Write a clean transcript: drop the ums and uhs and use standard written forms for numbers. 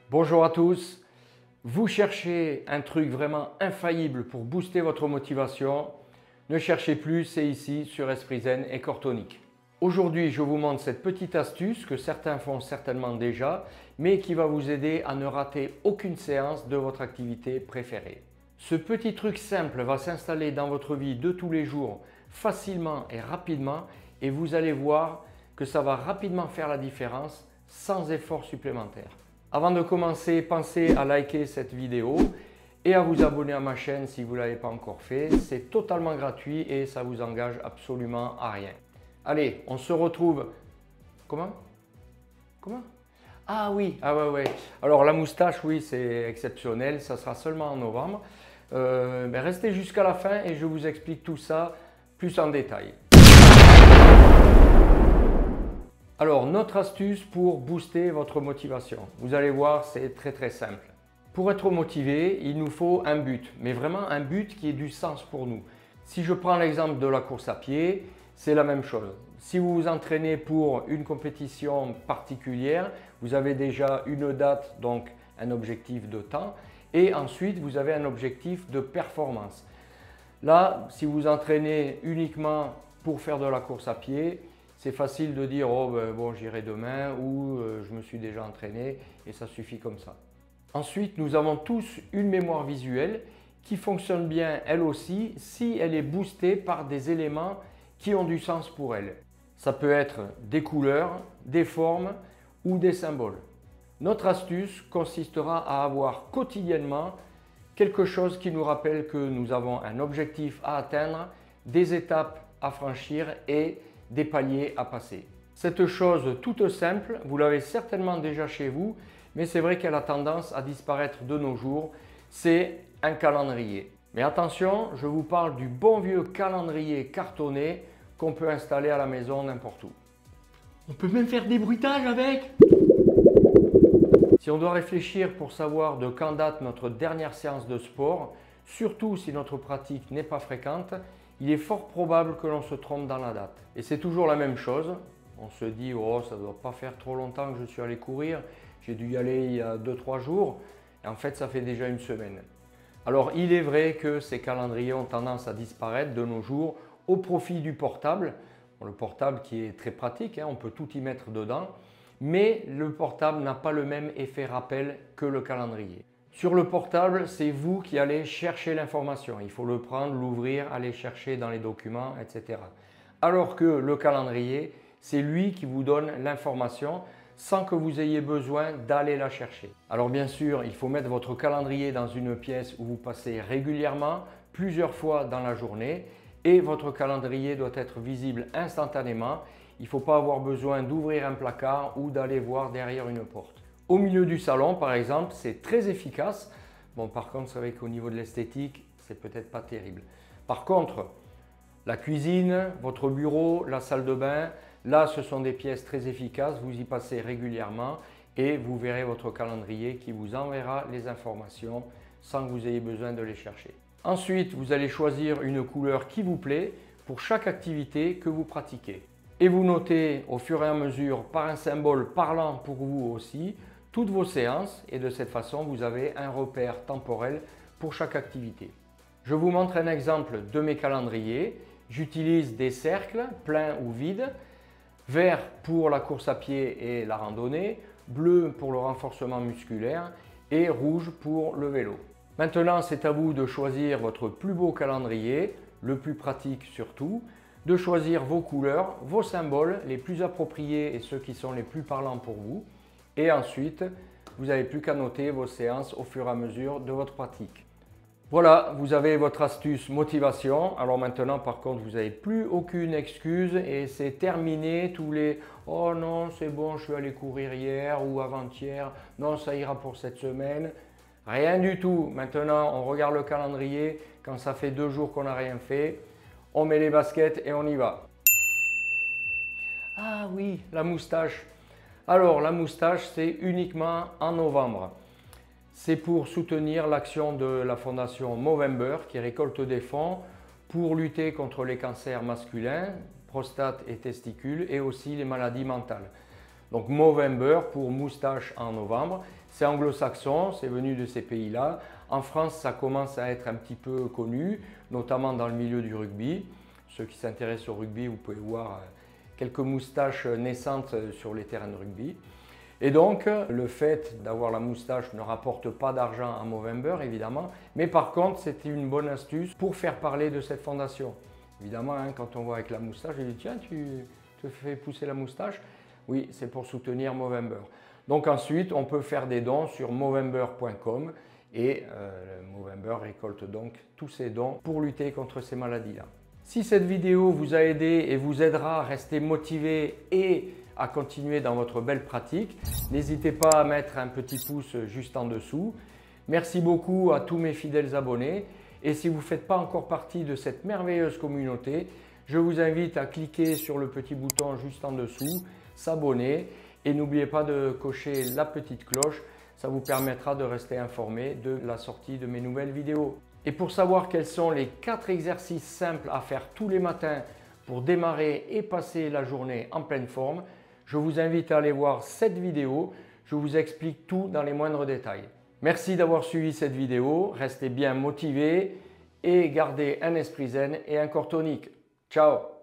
Bonjour à tous. Vous cherchez un truc vraiment infaillible pour booster votre motivation? Ne cherchez plus, c'est ici sur Esprit Zen et Corps Tonique. Aujourd'hui, je vous montre cette petite astuce que certains font certainement déjà, mais qui va vous aider à ne rater aucune séance de votre activité préférée. Ce petit truc simple va s'installer dans votre vie de tous les jours facilement et rapidement et vous allez voir que ça va rapidement faire la différence sans effort supplémentaire. Avant de commencer, pensez à liker cette vidéo et à vous abonner à ma chaîne si vous ne l'avez pas encore fait. C'est totalement gratuit et ça vous engage absolument à rien. Allez, on se retrouve. Comment? Ah oui, ouais. Alors la moustache, oui, c'est exceptionnel. Ça sera seulement en novembre. Restez jusqu'à la fin et je vous explique tout ça plus en détail. Alors, notre astuce pour booster votre motivation. Vous allez voir, c'est très simple. Pour être motivé, il nous faut un but, mais vraiment un but qui ait du sens pour nous. Si je prends l'exemple de la course à pied, c'est la même chose. Si vous vous entraînez pour une compétition particulière, vous avez déjà une date, donc un objectif de temps, et ensuite vous avez un objectif de performance. Là, si vous entraînez uniquement pour faire de la course à pied, c'est facile de dire oh bon, j'irai demain ou je me suis déjà entraîné et ça suffit comme ça. Ensuite, nous avons tous une mémoire visuelle qui fonctionne bien elle aussi si elle est boostée par des éléments qui ont du sens pour elle. Ça peut être des couleurs, des formes ou des symboles. Notre astuce consistera à avoir quotidiennement quelque chose qui nous rappelle que nous avons un objectif à atteindre, des étapes à franchir et des paliers à passer. Cette chose toute simple, vous l'avez certainement déjà chez vous, mais c'est vrai qu'elle a tendance à disparaître de nos jours, c'est un calendrier. Mais attention, je vous parle du bon vieux calendrier cartonné qu'on peut installer à la maison n'importe où. On peut même faire des bruitages avec. Si on doit réfléchir pour savoir de quand date notre dernière séance de sport, surtout si notre pratique n'est pas fréquente, il est fort probable que l'on se trompe dans la date. Et c'est toujours la même chose. On se dit, oh, ça ne doit pas faire trop longtemps que je suis allé courir. J'ai dû y aller il y a 2-3 jours. Et en fait, ça fait déjà une semaine. Alors, il est vrai que ces calendriers ont tendance à disparaître de nos jours au profit du portable. Bon, le portable qui est très pratique, on peut tout y mettre dedans. Mais le portable n'a pas le même effet rappel que le calendrier. Sur le portable, c'est vous qui allez chercher l'information. Il faut le prendre, l'ouvrir, aller chercher dans les documents, etc. Alors que le calendrier, c'est lui qui vous donne l'information sans que vous ayez besoin d'aller la chercher. Alors bien sûr, il faut mettre votre calendrier dans une pièce où vous passez régulièrement, plusieurs fois dans la journée, et votre calendrier doit être visible instantanément. Il ne faut pas avoir besoin d'ouvrir un placard ou d'aller voir derrière une porte. Au milieu du salon, par exemple, c'est très efficace. Bon, par contre, c'est vrai qu'au niveau de l'esthétique, c'est peut-être pas terrible. Par contre, la cuisine, votre bureau, la salle de bain, là, ce sont des pièces très efficaces. Vous y passez régulièrement et vous verrez votre calendrier qui vous enverra les informations sans que vous ayez besoin de les chercher. Ensuite, vous allez choisir une couleur qui vous plaît pour chaque activité que vous pratiquez. Et vous notez au fur et à mesure par un symbole parlant pour vous aussi toutes vos séances et de cette façon vous avez un repère temporel pour chaque activité. Je vous montre un exemple de mes calendriers. J'utilise des cercles pleins ou vides, vert pour la course à pied et la randonnée, bleu pour le renforcement musculaire et rouge pour le vélo. Maintenant, c'est à vous de choisir votre plus beau calendrier, le plus pratique surtout, de choisir vos couleurs, vos symboles les plus appropriés et ceux qui sont les plus parlants pour vous. Et ensuite, vous n'avez plus qu'à noter vos séances au fur et à mesure de votre pratique. Voilà, vous avez votre astuce motivation. Alors maintenant, par contre, vous n'avez plus aucune excuse et c'est terminé tous les « Oh non, c'est bon, je suis allé courir hier ou avant-hier. Non, ça ira pour cette semaine. » Rien du tout. Maintenant, on regarde le calendrier. Quand ça fait 2 jours qu'on n'a rien fait, on met les baskets et on y va. Ah oui, la moustache. Alors, la moustache, c'est uniquement en novembre. C'est pour soutenir l'action de la fondation Movember qui récolte des fonds pour lutter contre les cancers masculins, prostate et testicules et aussi les maladies mentales. Donc Movember pour moustache en novembre, C'est anglo-saxon, c'est venu de ces pays-là. En France, ça commence à être un petit peu connu, notamment dans le milieu du rugby. Ceux qui s'intéressent au rugby, vous pouvez voir quelques moustaches naissantes sur les terrains de rugby. Et donc, le fait d'avoir la moustache ne rapporte pas d'argent à Movember, évidemment, mais par contre, c'était une bonne astuce pour faire parler de cette fondation. Évidemment, hein, quand on voit avec la moustache, je dis « Tiens, tu te fais pousser la moustache ?» Oui, c'est pour soutenir Movember. Donc ensuite, on peut faire des dons sur movember.com et Movember récolte donc tous ces dons pour lutter contre ces maladies-là. Si cette vidéo vous a aidé et vous aidera à rester motivé et à continuer dans votre belle pratique, n'hésitez pas à mettre un petit pouce juste en dessous. Merci beaucoup à tous mes fidèles abonnés et si vous ne faites pas encore partie de cette merveilleuse communauté, je vous invite à cliquer sur le petit bouton juste en dessous, s'abonner et n'oubliez pas de cocher la petite cloche, ça vous permettra de rester informé de la sortie de mes nouvelles vidéos. Et pour savoir quels sont les 4 exercices simples à faire tous les matins pour démarrer et passer la journée en pleine forme, je vous invite à aller voir cette vidéo, je vous explique tout dans les moindres détails. Merci d'avoir suivi cette vidéo, restez bien motivés et gardez un esprit zen et un corps tonique. Ciao!